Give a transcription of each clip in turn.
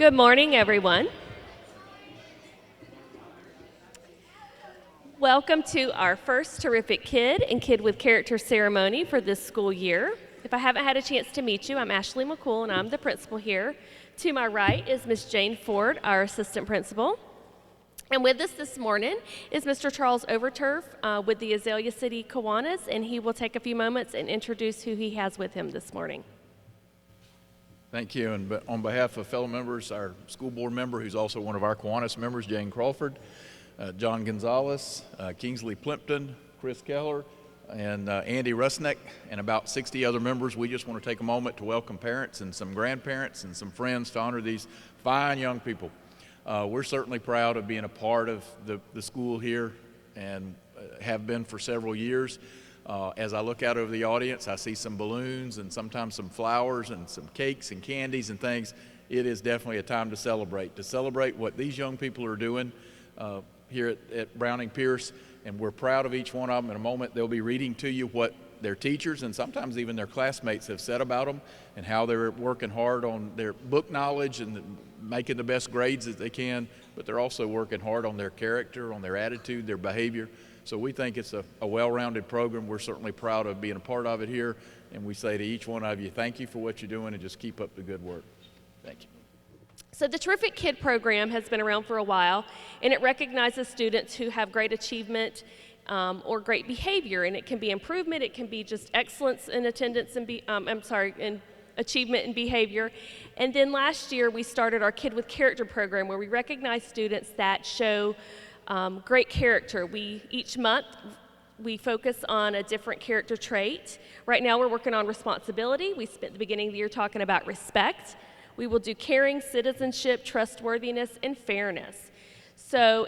Good morning, everyone. Welcome to our first Terrific Kid and Kid with Character ceremony for this school year. If I haven't had a chance to meet you, I'm Ashley McCool, and I'm the principal here. To my right is Miss Jane Ford, our assistant principal. And with us this morning is Mr. Charles Overturf with the Azalea City Kiwanis, and he will take a few moments and introduce who he has with him this morning. Thank you, and on behalf of fellow members, our school board member, who's also one of our Kiwanis members, Jane Crawford, John Gonzalez, Kingsley Plimpton, Chris Keller, and Andy Rusnick, and about 60 other members, we just want to take a moment to welcome parents and some grandparents and some friends to honor these fine young people. We're certainly proud of being a part of the school here and have been for several years. As I look out over the audience, I see some balloons and sometimes some flowers and some cakes and candies and things. It is definitely a time to celebrate what these young people are doing here at Browning-Pearce, and we're proud of each one of them. In a moment, they'll be reading to you what their teachers and sometimes even their classmates have said about them and how they're working hard on their book knowledge and making the best grades that they can, but they're also working hard on their character, on their attitude, their behavior. So we think it's a well-rounded program. We're certainly proud of being a part of it here, and we say to each one of you, thank you for what you're doing and just keep up the good work. Thank you. So the Terrific Kid program has been around for a while, and it recognizes students who have great achievement or great behavior, and it can be improvement, it can be just excellence in attendance and in achievement and behavior. And then last year we started our Kid with Character program where we recognize students that show great character. Each month we focus on a different character trait. Right now we're working on responsibility. We spent the beginning of the year talking about respect. We will do caring, citizenship, trustworthiness, and fairness. So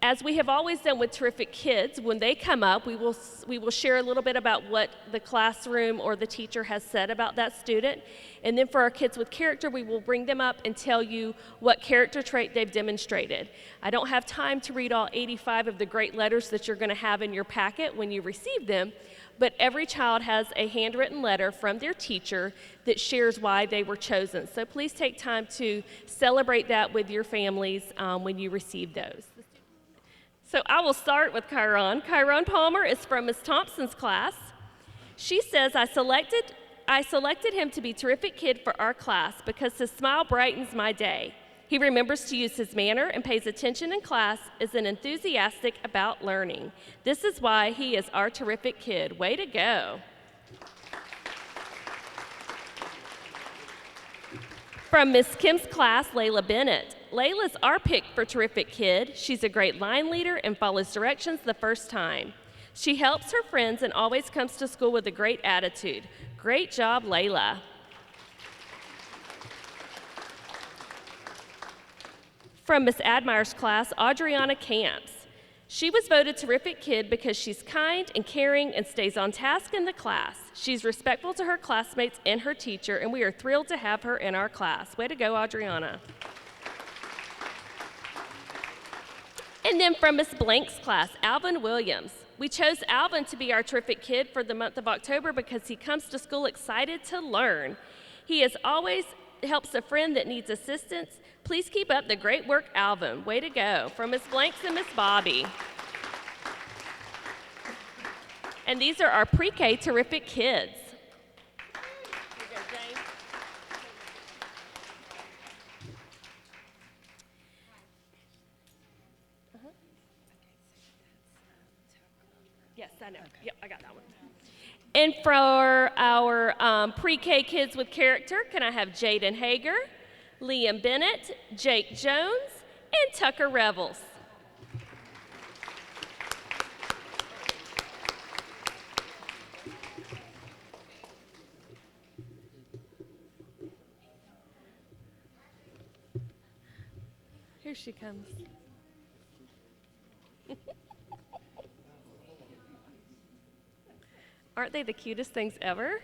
as we have always done with Terrific Kids, when they come up, we will share a little bit about what the classroom or the teacher has said about that student. And then for our Kids with Character, we will bring them up and tell you what character trait they've demonstrated. I don't have time to read all 85 of the great letters that you're going to have in your packet when you receive them, but every child has a handwritten letter from their teacher that shares why they were chosen. So please take time to celebrate that with your families when you receive those. So I will start with Chiron. Chiron Palmer is from Ms. Thompson's class. She says, I selected him to be Terrific Kid for our class because his smile brightens my day. He remembers to use his manner and pays attention in class, is enthusiastic about learning. This is why he is our Terrific Kid. Way to go. From Miss Kim's class, Layla Bennett. Layla's our pick for Terrific Kid. She's a great line leader and follows directions the first time. She helps her friends and always comes to school with a great attitude. Great job, Layla. From Miss Admire's class, Adriana Camps. She was voted Terrific Kid because she's kind and caring and stays on task in the class. She's respectful to her classmates and her teacher, and we are thrilled to have her in our class. Way to go, Adriana. And then from Miss Blank's class, Alvin Williams. We chose Alvin to be our Terrific Kid for the month of October because he comes to school excited to learn. He always helps a friend that needs assistance. Please keep up the great work, Alvin. Way to go. From Miss Blanks and Miss Bobby. And these are our pre-K Terrific Kids. Yes, I know. Yep, I got that one. And for our pre-K Kids with Character, can I have Jaden Hager, Liam Bennett, Jake Jones, and Tucker Revels. Here she comes. Aren't they the cutest things ever?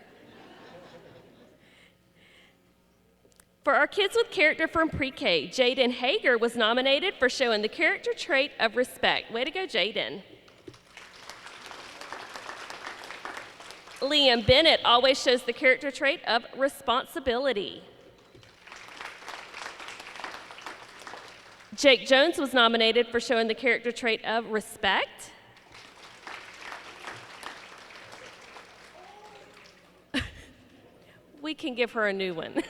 For our Kids with Character from pre-K, Jaden Hager was nominated for showing the character trait of respect. Way to go, Jaden. Liam Bennett always shows the character trait of responsibility. Jake Jones was nominated for showing the character trait of respect. We can give her a new one.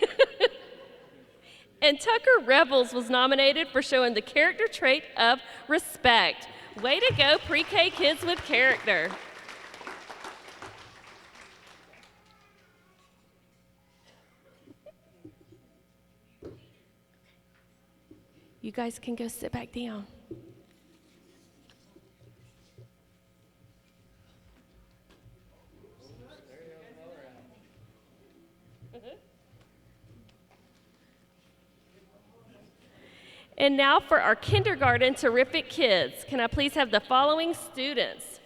And Tucker Revels was nominated for showing the character trait of respect. Way to go, pre-K kids with character. You guys can go sit back down. And now for our kindergarten terrific kids. Can I please have the following students?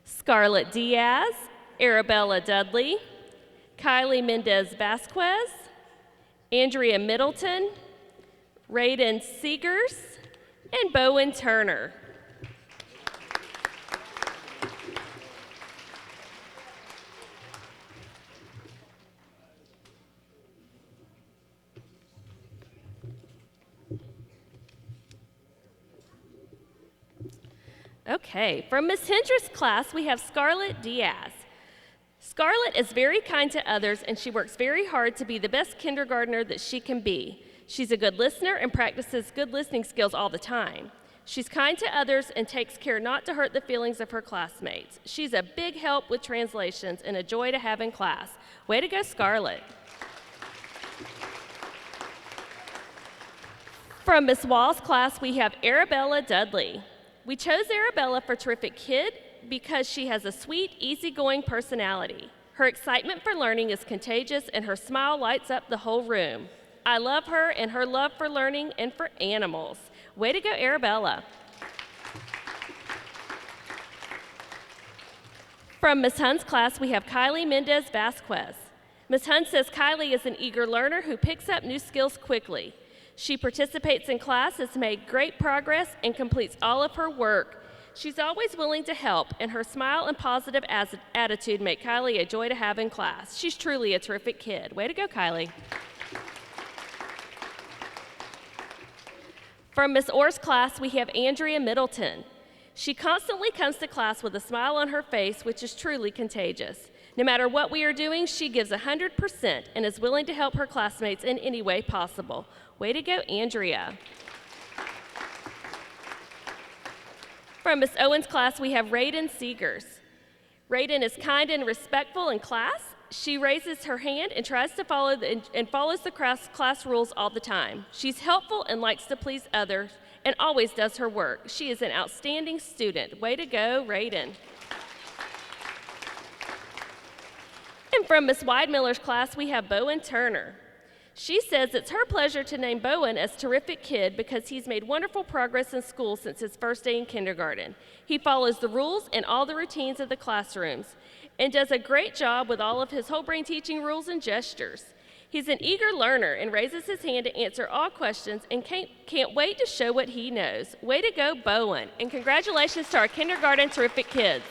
Scarlett Diaz, Arabella Dudley, Kylie Mendez Vasquez, Andrea Middleton, Raiden Seegers, and Bowen Turner. Okay, from Miss Hendricks' class, we have Scarlett Diaz. Scarlett is very kind to others, and she works very hard to be the best kindergartner that she can be. She's a good listener and practices good listening skills all the time. She's kind to others and takes care not to hurt the feelings of her classmates. She's a big help with translations and a joy to have in class. Way to go, Scarlett. From Miss Wall's class, we have Arabella Dudley. We chose Arabella for Terrific Kid because she has a sweet, easygoing personality. Her excitement for learning is contagious, and her smile lights up the whole room. I love her and her love for learning and for animals. Way to go, Arabella. From Ms. Hunn's class, we have Kylie Mendez Vasquez. Ms. Hunn says Kylie is an eager learner who picks up new skills quickly. She participates in class, has made great progress, and completes all of her work. She's always willing to help, and her smile and positive attitude make Kylie a joy to have in class. She's truly a terrific kid. Way to go, Kylie. From Miss Orr's class, we have Andrea Middleton. She constantly comes to class with a smile on her face, which is truly contagious. No matter what we are doing, she gives 100% and is willing to help her classmates in any way possible. Way to go, Andrea. From Miss Owen's class, we have Raiden Seegers. Raiden is kind and respectful in class. She raises her hand and tries to follow follows the class rules all the time. She's helpful and likes to please others and always does her work. She is an outstanding student. Way to go, Raiden. And from Miss Weidmiller's class, we have Bowen Turner. She says it's her pleasure to name Bowen as Terrific Kid because he's made wonderful progress in school since his first day in kindergarten. He follows the rules and all the routines of the classrooms and does a great job with all of his whole brain teaching rules and gestures. He's an eager learner and raises his hand to answer all questions and can't wait to show what he knows. Way to go, Bowen. And congratulations to our kindergarten Terrific Kids.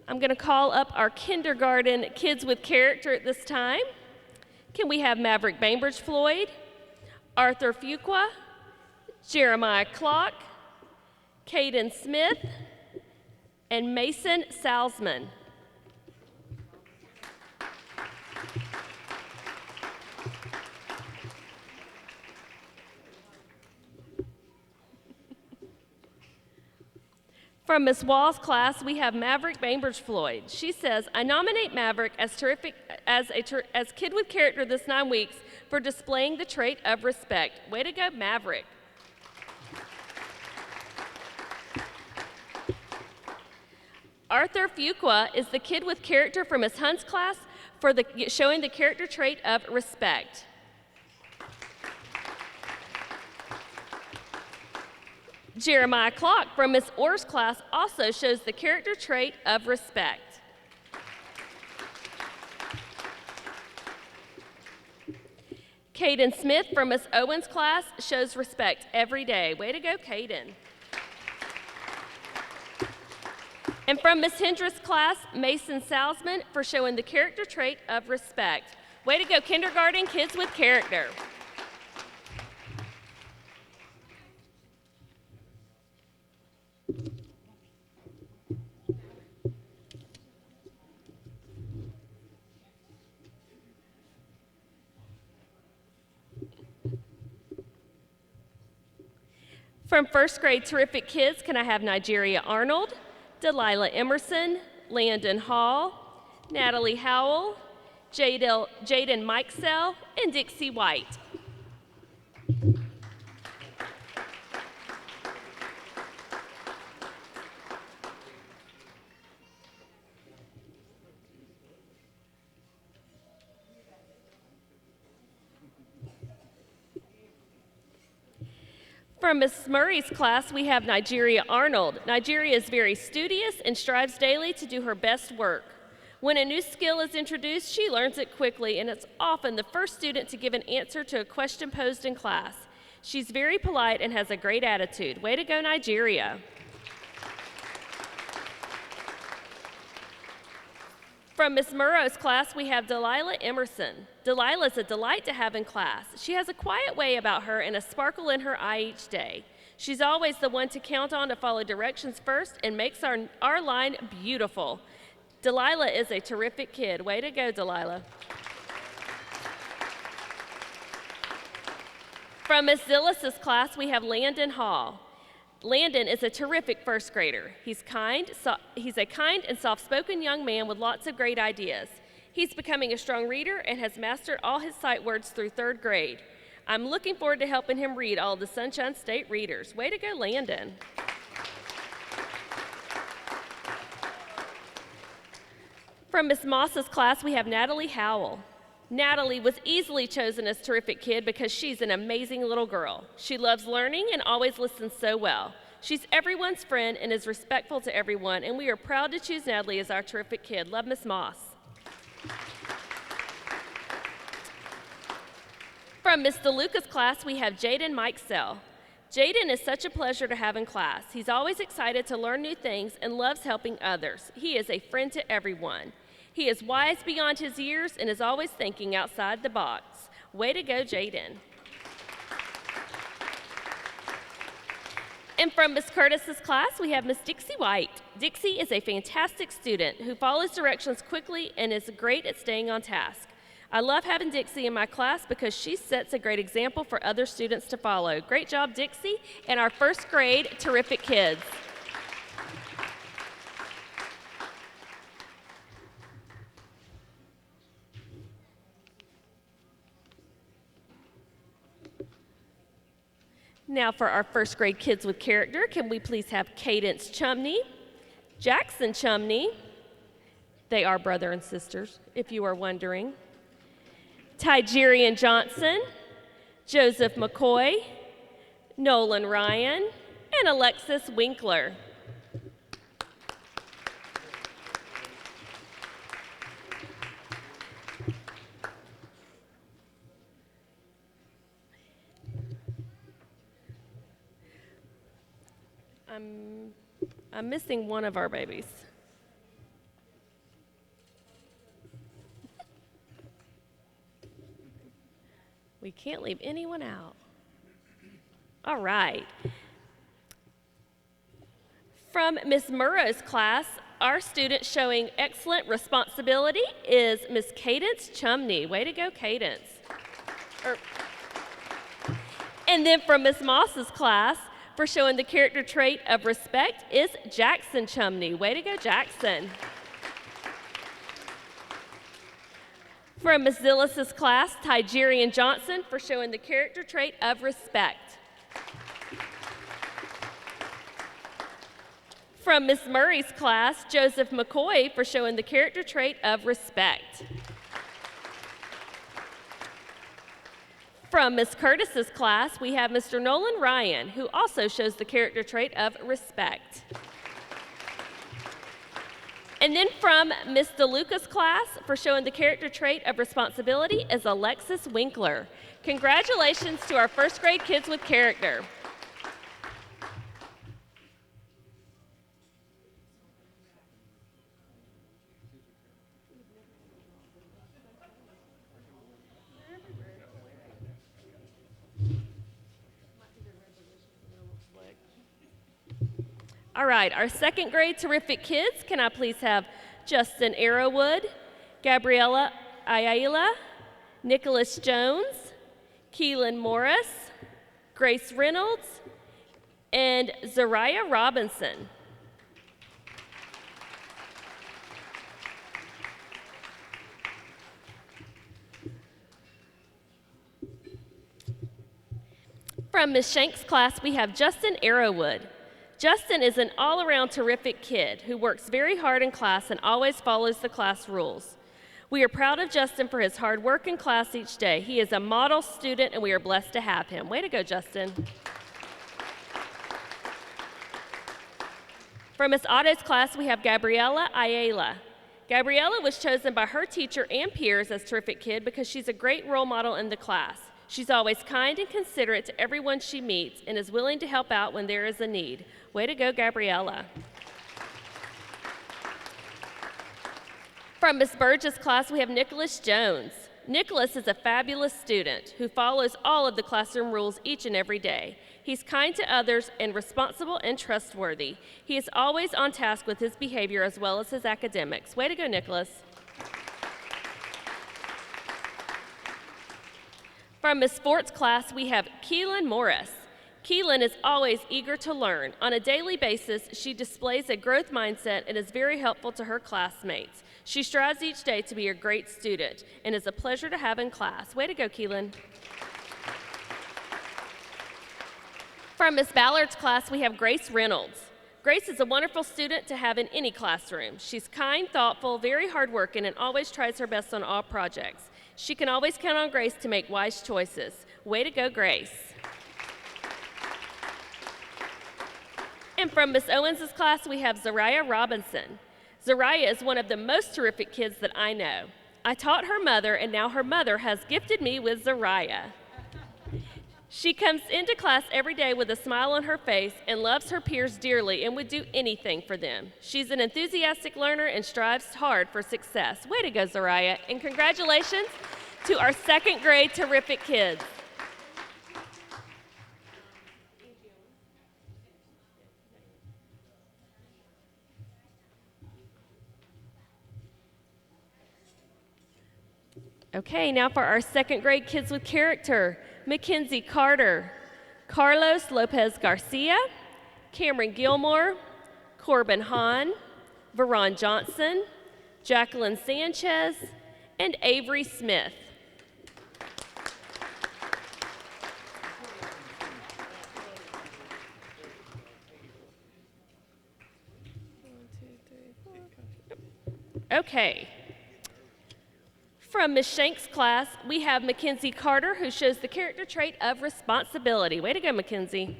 I'm going to call up our kindergarten kids with character at this time. Can we have Maverick Bainbridge Floyd, Arthur Fuqua, Jeremiah Clock, Caden Smith, and Mason Salzman. From Ms. Wall's class, we have Maverick Bainbridge Floyd. She says, I nominate Maverick as kid with character this 9 weeks for displaying the trait of respect. Way to go, Maverick. Arthur Fuqua is the kid with character from Ms. Hunt's class for showing the character trait of respect. Jeremiah Clock from Miss Orr's class also shows the character trait of respect. Caden Smith from Miss Owens' class shows respect every day. Way to go, Caden. And from Miss Hendricks' class, Mason Salzman for showing the character trait of respect. Way to go, kindergarten kids with character. From first grade Terrific Kids, can I have Nigeria Arnold, Delilah Emerson, Landon Hall, Natalie Howell, Jaden Mikesell, and Dixie White. From Miss Murray's class, we have Nigeria Arnold. Nigeria is very studious and strives daily to do her best work. When a new skill is introduced, she learns it quickly, and it's often the first student to give an answer to a question posed in class. She's very polite and has a great attitude. Way to go, Nigeria. From Miss Murrow's class, we have Delilah Emerson. Delilah's a delight to have in class. She has a quiet way about her and a sparkle in her eye each day. She's always the one to count on to follow directions first and makes our line beautiful. Delilah is a terrific kid. Way to go, Delilah. From Miss Zillis' class, we have Landon Hall. Landon is a terrific first grader. He's a kind and soft-spoken young man with lots of great ideas. He's becoming a strong reader and has mastered all his sight words through third grade. I'm looking forward to helping him read all the Sunshine State readers. Way to go, Landon. From Miss Moss's class, we have Natalie Howell. Natalie was easily chosen as terrific kid because she's an amazing little girl. She loves learning and always listens so well. She's everyone's friend and is respectful to everyone, and we are proud to choose Natalie as our terrific kid. Love, Miss Moss. From Miss DeLuca's class, we have Jaden Mikesell. Jaden is such a pleasure to have in class. He's always excited to learn new things and loves helping others. He is a friend to everyone. He is wise beyond his years and is always thinking outside the box. Way to go, Jaden. And from Miss Curtis's class, we have Miss Dixie White. Dixie is a fantastic student who follows directions quickly and is great at staying on task. I love having Dixie in my class because she sets a great example for other students to follow. Great job, Dixie, and our first grade terrific kids. Now for our first grade kids with character, can we please have Cadence Chumney, Jackson Chumney, they are brother and sisters, if you are wondering, Tigerian Johnson, Joseph McCoy, Nolan Ryan, and Alexis Winkler. I'm missing one of our babies. We can't leave anyone out. All right. From Miss Murrow's class, our student showing excellent responsibility is Miss Cadence Chumney. Way to go, Cadence. And then from Miss Moss's class, for showing the character trait of respect is Jackson Chumney. Way to go, Jackson. From Miss Zillis' class, Tigerian Johnson for showing the character trait of respect. From Miss Murray's class, Joseph McCoy for showing the character trait of respect. From Miss Curtis's class, we have Mr. Nolan Ryan, who also shows the character trait of respect. And then from Miss DeLuca's class, for showing the character trait of responsibility, is Alexis Winkler. Congratulations to our first grade kids with character. All right, our second grade terrific kids, can I please have Justin Arrowwood, Gabriella Ayala, Nicholas Jones, Keelan Morris, Grace Reynolds, and Zariah Robinson. From Ms. Shank's class, we have Justin Arrowwood. Justin is an all-around terrific kid who works very hard in class and always follows the class rules. We are proud of Justin for his hard work in class each day. He is a model student, and we are blessed to have him. Way to go, Justin. From Ms. Otto's class, we have Gabriella Ayala. Gabriella was chosen by her teacher and peers as terrific kid because she's a great role model in the class. She's always kind and considerate to everyone she meets and is willing to help out when there is a need. Way to go, Gabriella. From Ms. Burgess' class, we have Nicholas Jones. Nicholas is a fabulous student who follows all of the classroom rules each and every day. He's kind to others and responsible and trustworthy. He is always on task with his behavior as well as his academics. Way to go, Nicholas. From Ms. Fort's class, we have Keelan Morris. Keelan is always eager to learn. On a daily basis, she displays a growth mindset and is very helpful to her classmates. She strives each day to be a great student and is a pleasure to have in class. Way to go, Keelan. From Ms. Ballard's class, we have Grace Reynolds. Grace is a wonderful student to have in any classroom. She's kind, thoughtful, very hardworking, and always tries her best on all projects. She can always count on Grace to make wise choices. Way to go, Grace. And from Ms. Owens' class, we have Zariah Robinson. Zariah is one of the most terrific kids that I know. I taught her mother, and now her mother has gifted me with Zariah. She comes into class every day with a smile on her face and loves her peers dearly and would do anything for them. She's an enthusiastic learner and strives hard for success. Way to go, Zariah, and congratulations to our second grade terrific kids. Okay, now for our second grade kids with character. Mackenzie Carter, Carlos Lopez Garcia, Cameron Gilmore, Corbin Hahn, Veron Johnson, Jacqueline Sanchez, and Avery Smith. Okay. From Ms. Shank's class, we have Mackenzie Carter, who shows the character trait of responsibility. Way to go, Mackenzie.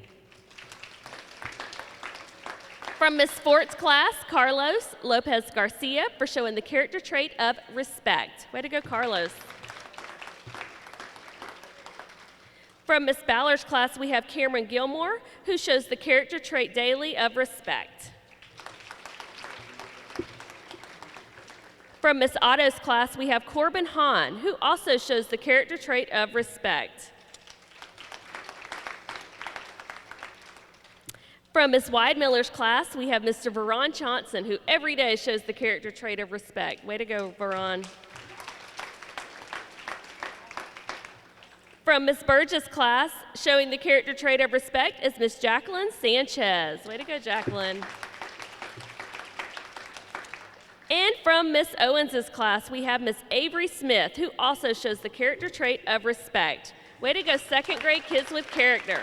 From Ms. Fort's class, Carlos Lopez Garcia, for showing the character trait of respect. Way to go, Carlos. From Ms. Ballard's class, we have Cameron Gilmore, who shows the character trait daily of respect. From Ms. Otto's class, we have Corbin Hahn, who also shows the character trait of respect. From Ms. Weidmiller's class, we have Mr. Veron Johnson, who every day shows the character trait of respect. Way to go, Veron. From Ms. Burgess' class, showing the character trait of respect is Ms. Jacqueline Sanchez. Way to go, Jacqueline. And from Ms. Owens' class, we have Ms. Avery Smith, who also shows the character trait of respect. Way to go, second grade kids with character.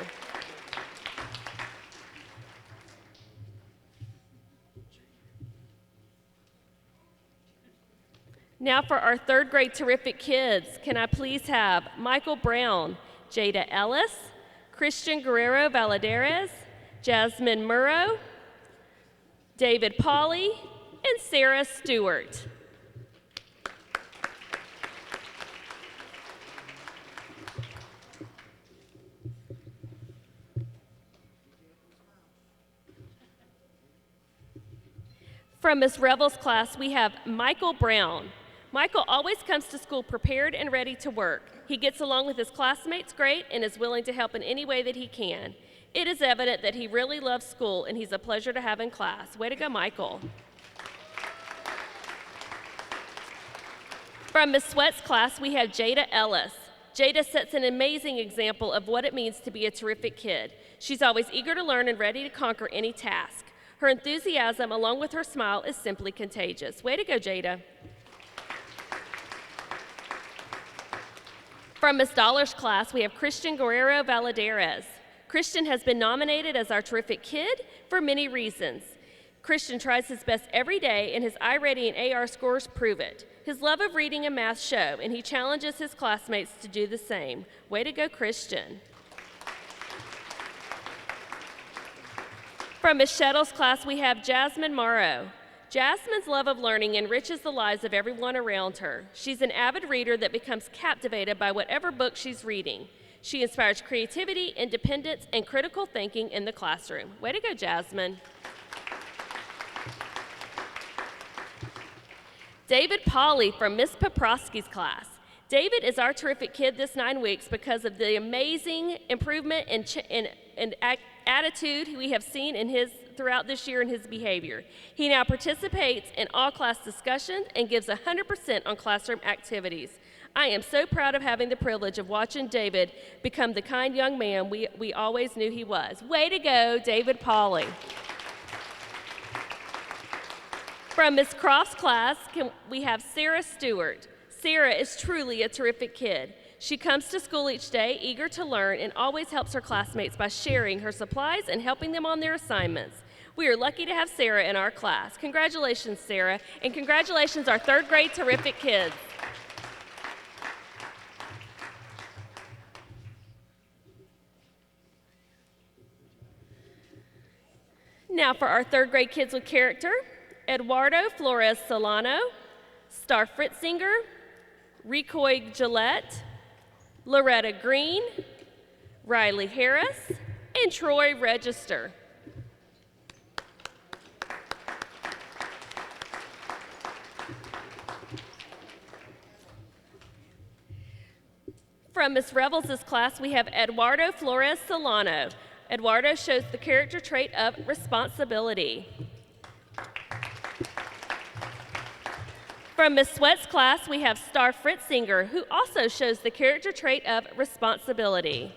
Now for our third grade terrific kids, can I please have Michael Brown, Jada Ellis, Christian Guerrero Valadares, Jasmine Murrow, David Pauley, and Sarah Stewart. From Miss Revel's class, we have Michael Brown. Michael always comes to school prepared and ready to work. He gets along with his classmates great and is willing to help in any way that he can. It is evident that he really loves school and he's a pleasure to have in class. Way to go, Michael. From Miss Sweat's class, we have Jada Ellis. Jada sets an amazing example of what it means to be a terrific kid. She's always eager to learn and ready to conquer any task. Her enthusiasm, along with her smile, is simply contagious. Way to go, Jada. From Miss Dollar's class, we have Christian Guerrero Valadares. Christian has been nominated as our terrific kid for many reasons. Christian tries his best every day, and his iReady and AR scores prove it. His love of reading and math show, and he challenges his classmates to do the same. Way to go, Christian. From Miss Shettle's class, we have Jasmine Morrow. Jasmine's love of learning enriches the lives of everyone around her. She's an avid reader that becomes captivated by whatever book she's reading. She inspires creativity, independence, and critical thinking in the classroom. Way to go, Jasmine. David Polly from Miss Poprosky's class. David is our terrific kid this 9 weeks because of the amazing improvement and attitude we have seen throughout this year in his behavior. He now participates in all class discussions and gives 100% on classroom activities. I am so proud of having the privilege of watching David become the kind young man we always knew he was. Way to go, David Polly. From Miss Croft's class, we have Sarah Stewart. Sarah is truly a terrific kid. She comes to school each day eager to learn and always helps her classmates by sharing her supplies and helping them on their assignments. We are lucky to have Sarah in our class. Congratulations, Sarah, and congratulations, our 3rd grade terrific kids. Now for our 3rd grade kids with character, Eduardo Flores Solano, Star Fritzinger, Recoy Gillette, Loretta Green, Riley Harris, and Troy Register. From Miss Revels' class, we have Eduardo Flores Solano. Eduardo shows the character trait of responsibility. From Miss Sweat's class, we have Star Fritzinger, who also shows the character trait of responsibility.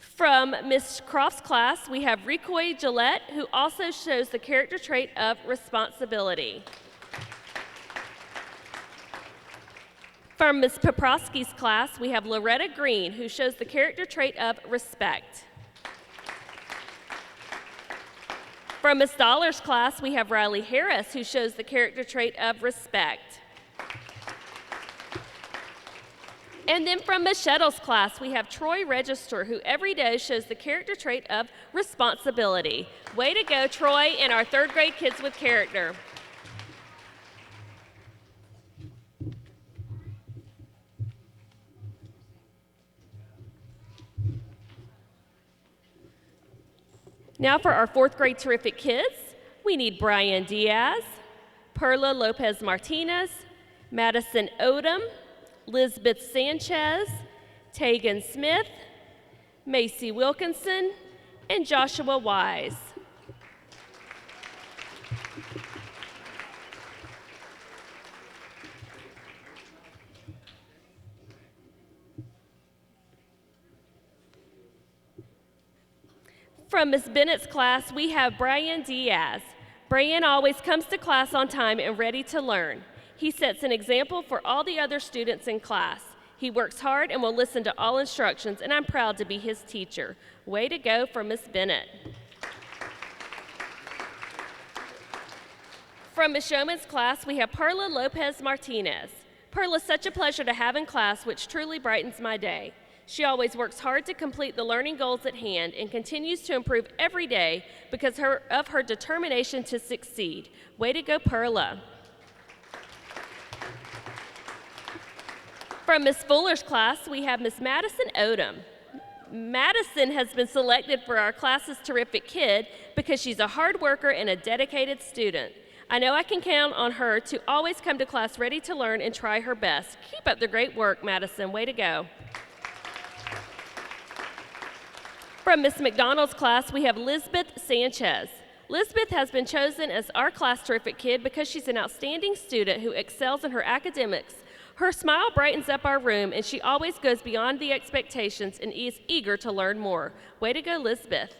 From Miss Croft's class, we have Recoy Gillette, who also shows the character trait of responsibility. From Miss Poprosky's class, we have Loretta Green, who shows the character trait of respect. From Miss Dollar's class, we have Riley Harris, who shows the character trait of respect. And then from Miss Shettle's class, we have Troy Register, who every day shows the character trait of responsibility. Way to go, Troy, and our 3rd grade kids with character. Now for our 4th grade terrific kids, we need Brian Diaz, Perla Lopez Martinez, Madison Odom, Lisbeth Sanchez, Tegan Smith, Macy Wilkinson, and Joshua Wise. From Miss Bennett's class, we have Brian Diaz. Brian always comes to class on time and ready to learn. He sets an example for all the other students in class. He works hard and will listen to all instructions, and I'm proud to be his teacher. Way to go for Miss Bennett. From Miss Showman's class, we have Perla Lopez Martinez. Perla is such a pleasure to have in class, which truly brightens my day. She always works hard to complete the learning goals at hand and continues to improve every day because of her determination to succeed. Way to go, Perla. From Miss Fuller's class, we have Miss Madison Odom. Madison has been selected for our class's terrific kid because she's a hard worker and a dedicated student. I know I can count on her to always come to class ready to learn and try her best. Keep up the great work, Madison. Way to go. From Miss McDonald's class, we have Lisbeth Sanchez. Lisbeth has been chosen as our class terrific kid because she's an outstanding student who excels in her academics. Her smile brightens up our room, and she always goes beyond the expectations and is eager to learn more. Way to go, Lisbeth.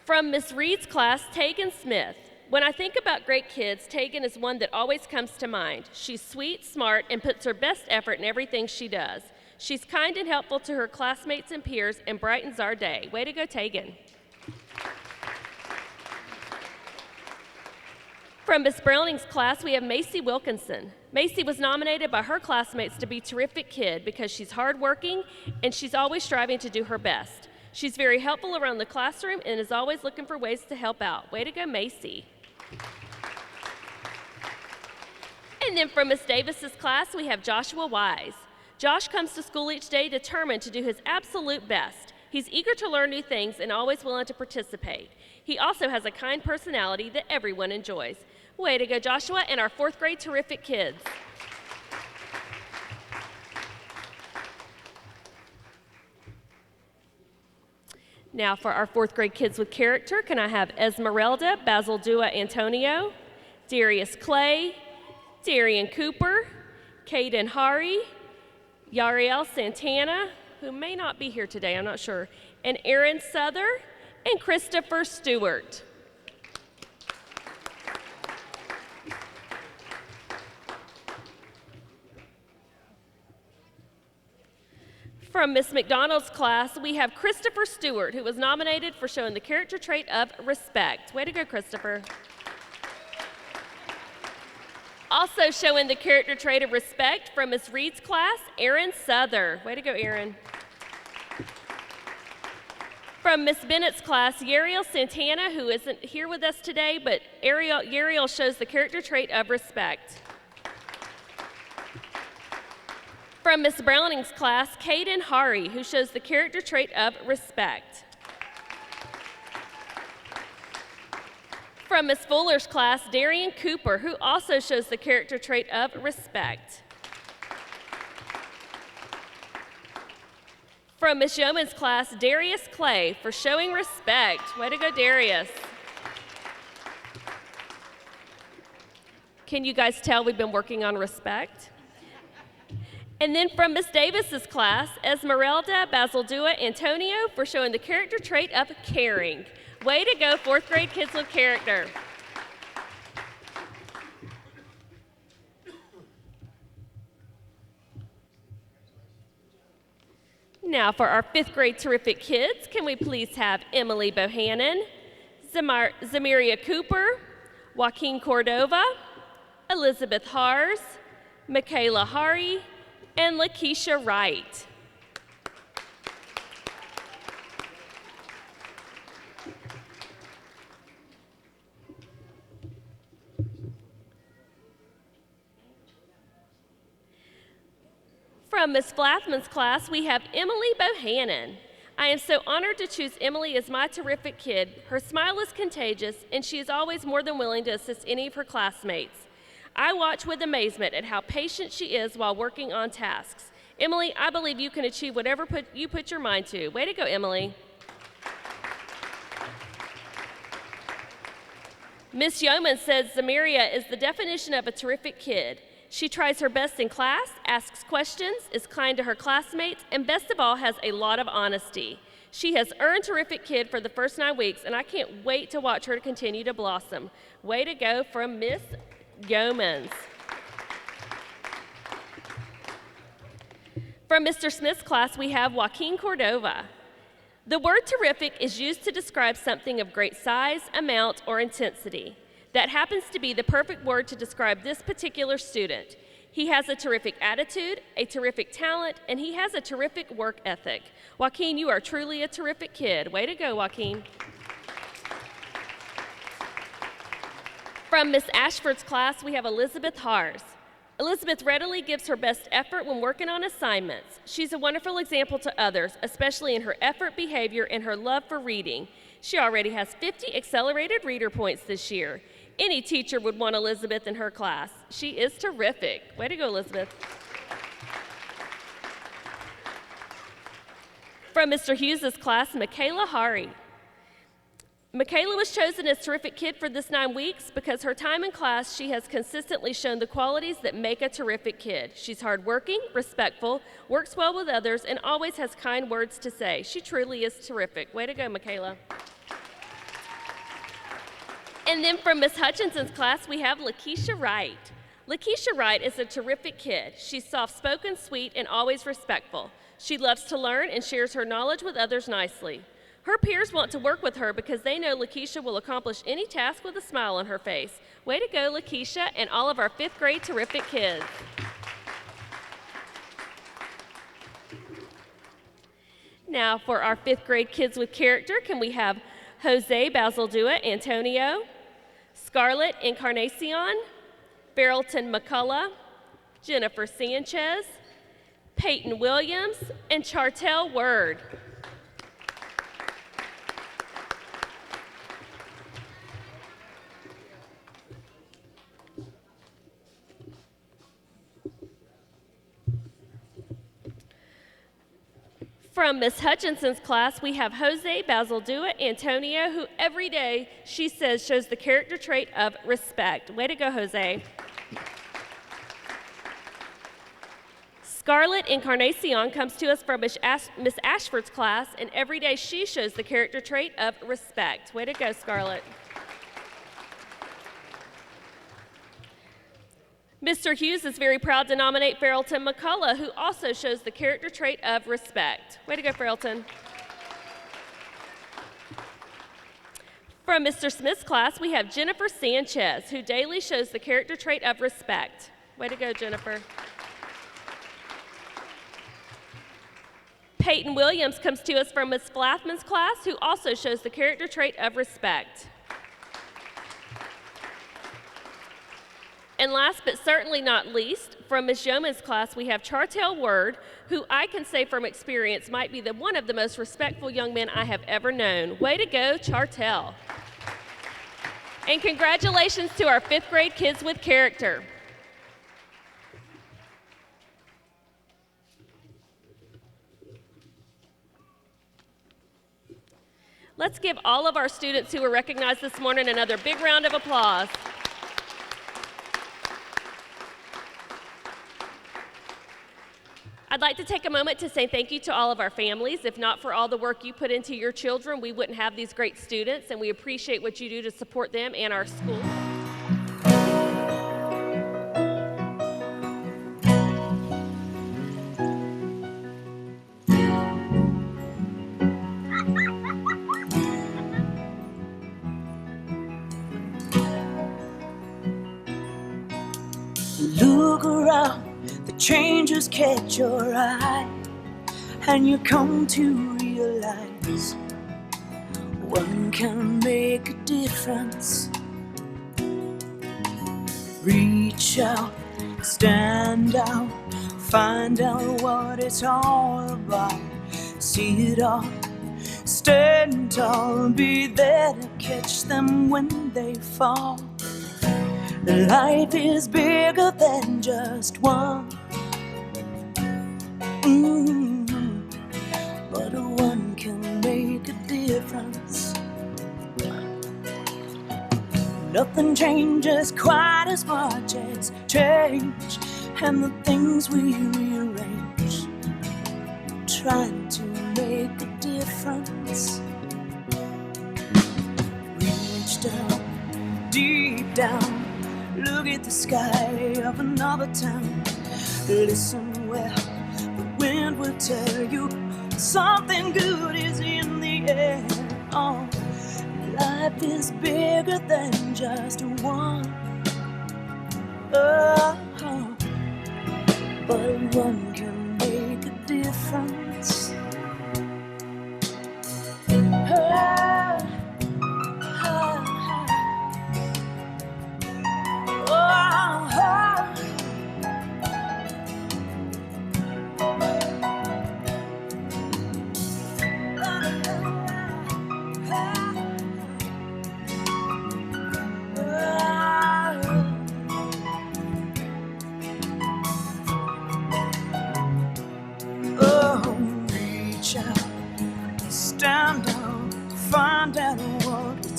From Miss Reed's class, Tegan Smith. When I think about great kids, Tegan is one that always comes to mind. She's sweet, smart, and puts her best effort in everything she does. She's kind and helpful to her classmates and peers and brightens our day. Way to go, Tegan. From Miss Browning's class, we have Macy Wilkinson. Macy was nominated by her classmates to be terrific kid because she's hardworking and she's always striving to do her best. She's very helpful around the classroom and is always looking for ways to help out. Way to go, Macy. And then from Miss Davis's class, we have Joshua Wise. Josh comes to school each day determined to do his absolute best. He's eager to learn new things and always willing to participate. He also has a kind personality that everyone enjoys. Way to go, Joshua, and our fourth grade terrific kids. Now for our fourth grade kids with character, can I have Esmeralda Basildua Antonio, Darius Clay, Darian Cooper, Caden Hari, Yariel Santana, who may not be here today, I'm not sure, and Aaron Souther, and Christopher Stewart. From Miss McDonald's class, we have Christopher Stewart, who was nominated for showing the character trait of respect. Way to go, Christopher. Also showing the character trait of respect from Miss Reed's class, Aaron Souther. Way to go, Aaron. From Miss Bennett's class, Yariel Santana, who isn't here with us today, but Yariel shows the character trait of respect. From Miss Browning's class, Caden Hari, who shows the character trait of respect. From Miss Fuller's class, Darian Cooper, who also shows the character trait of respect. From Miss Yeoman's class, Darius Clay, for showing respect. Way to go, Darius. Can you guys tell we've been working on respect? And then from Miss Davis's class, Esmeralda Basildua Antonio, for showing the character trait of caring. Way to go, fourth grade kids with character. Now for our fifth grade terrific kids, can we please have Emily Bohannon, Zamiria Cooper, Joaquin Cordova, Elizabeth Hars, Michaela Hari, and Lakeisha Wright. From Ms. Flathman's class, we have Emily Bohannon. I am so honored to choose Emily as my terrific kid. Her smile is contagious, and she is always more than willing to assist any of her classmates. I watch with amazement at how patient she is while working on tasks. Emily, I believe you can achieve whatever you put your mind to. Way to go, Emily. Miss Yeoman says Zamiria is the definition of a terrific kid. She tries her best in class, asks questions, is kind to her classmates, and best of all, has a lot of honesty. She has earned Terrific Kid for the first 9 weeks, and I can't wait to watch her continue to blossom. Way to go from Miss Yeomans. From Mr. Smith's class, we have Joaquin Cordova. The word terrific is used to describe something of great size, amount, or intensity. That happens to be the perfect word to describe this particular student. He has a terrific attitude, a terrific talent, and he has a terrific work ethic. Joaquin, you are truly a terrific kid. Way to go, Joaquin. From Miss Ashford's class, we have Elizabeth Hars. Elizabeth readily gives her best effort when working on assignments. She's a wonderful example to others, especially in her effort, behavior, and her love for reading. She already has 50 accelerated reader points this year. Any teacher would want Elizabeth in her class. She is terrific. Way to go, Elizabeth. From Mr. Hughes' class, Michaela Hari. Michaela was chosen as Terrific Kid for this 9 weeks because her time in class, she has consistently shown the qualities that make a terrific kid. She's hardworking, respectful, works well with others, and always has kind words to say. She truly is terrific. Way to go, Michaela. And then from Miss Hutchinson's class, we have Lakeisha Wright. Lakeisha Wright is a terrific kid. She's soft-spoken, sweet, and always respectful. She loves to learn and shares her knowledge with others nicely. Her peers want to work with her because they know Lakeisha will accomplish any task with a smile on her face. Way to go, Lakeisha, and all of our 5th grade terrific kids. Now for our 5th grade kids with character, can we have Jose Bazaldua Antonio, Scarlett Encarnacion, Farrellton McCullough, Jennifer Sanchez, Peyton Williams, and Chartel Word. From Miss Hutchinson's class, we have Jose Bazaldua Antonio, who every day, she says, shows the character trait of respect. Way to go, Jose. Scarlett Encarnacion comes to us from Miss Ashford's class, and every day she shows the character trait of respect. Way to go, Scarlett. Mr. Hughes is very proud to nominate Farrellton McCullough, who also shows the character trait of respect. Way to go, Farrellton. From Mr. Smith's class, we have Jennifer Sanchez, who daily shows the character trait of respect. Way to go, Jennifer. Peyton Williams comes to us from Ms. Flathman's class, who also shows the character trait of respect. And last but certainly not least, from Ms. Yeoman's class, we have Chartel Word, who I can say from experience might be one of the most respectful young men I have ever known. Way to go, Chartel. And congratulations to our 5th grade kids with character. Let's give all of our students who were recognized this morning another big round of applause. I'd like to take a moment to say thank you to all of our families. If not for all the work you put into your children, we wouldn't have these great students, and we appreciate what you do to support them and our school. Look around. The changes catch your eye, and you come to realize one can make a difference. Reach out, stand out, find out what it's all about. See it all, stand tall, be there to catch them when they fall. Life is bigger than just one. But one can make a difference. Nothing changes quite as much as change, and the things we rearrange, trying to make a difference. Reach down, deep down, look at the sky of another town. Listen well, the wind will tell you something good is in the air. Oh, life is bigger than just one. Oh, but one can make a difference.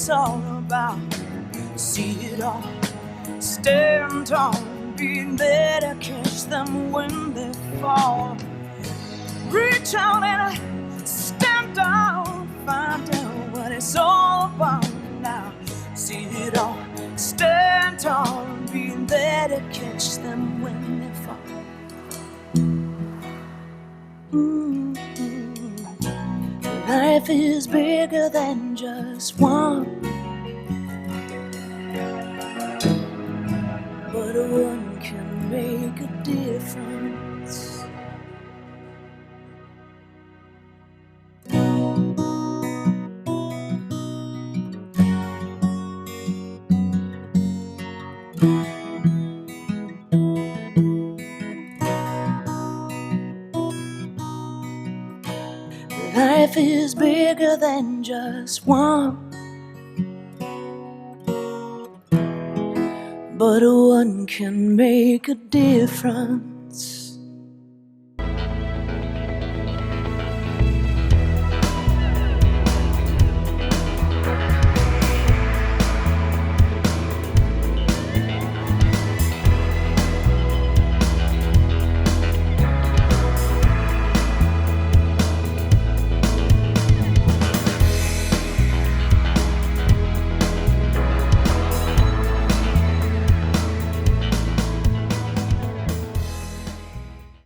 it's all about. See it all, stand tall, being there to catch them when they fall. Reach out and stand down, find out what it's all about now. See it all, stand tall, being there to catch them when they fall. Life is bigger than just one, but one can make a difference. Life is bigger than just one, but one can make a difference.